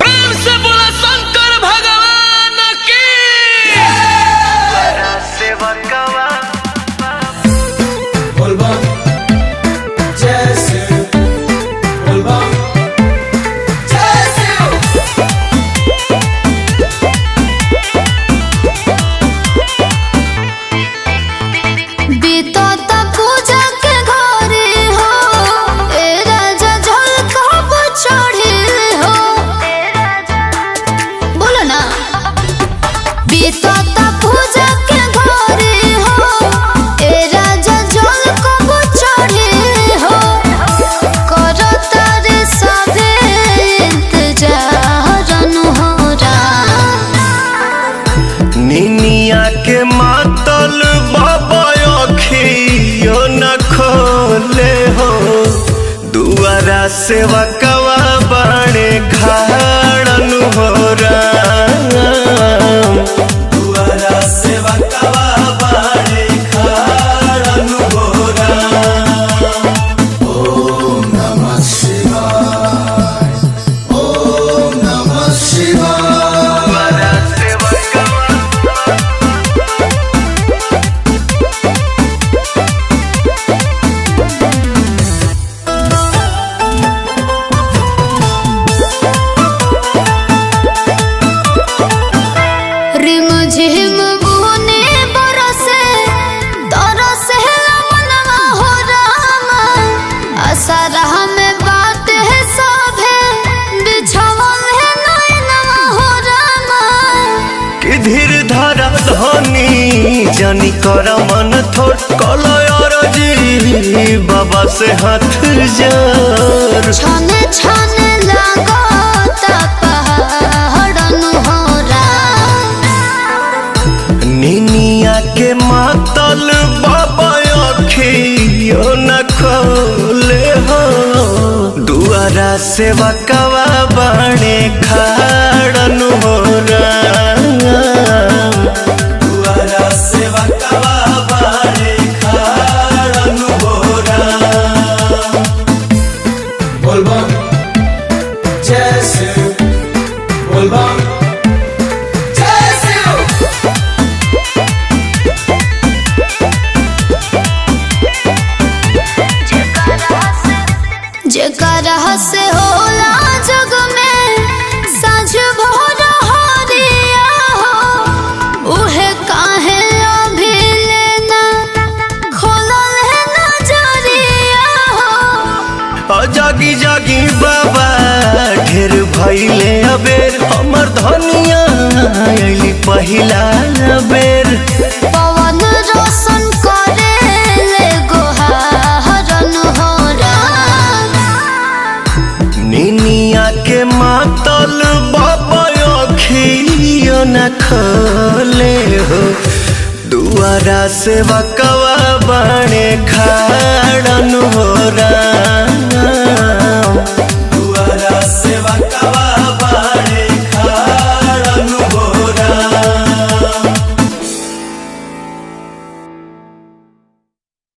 प्रेम से बोला शंकर भगवान की। निनिया के मातल बाबा अखियो न खोले हो, दुआरा सेवा कवा बाणे खाड़न हो राम। दुआरा सेवा कवा बाणे खाड़न हो राम। ओम नमः शिवाय, ओम नमः शिवाय। धीर धारा धनी जानी कर मन थोड़ कलयर जी बाबा से हाथ जोड़। छाने छाने लागता पहाड़न हो राम। निनिया के मातल बाबा अखियो न खोले हो, दुआरा सेवा कवा बाणे खाड़न हो राम। दुआरा सेवा कवा बाणे खाड़न हो राम। बोल बम जय शिव, बोल बम जय शिव। जेकरा से होला जग में साँझ भोर हरिया हो, उहे काहे अभी लेना खोलल है नजरिया हो। जागी जागी बाबा ढेर भइले अबेर, हमर धनिया अइली पहिला बेर। पवन रोशन करेले गोहारन हो राम। निनिया के मातल बाबा अखियो न खोले हो, दुआरा सेवा कवा बाणे खाड़न हो राम।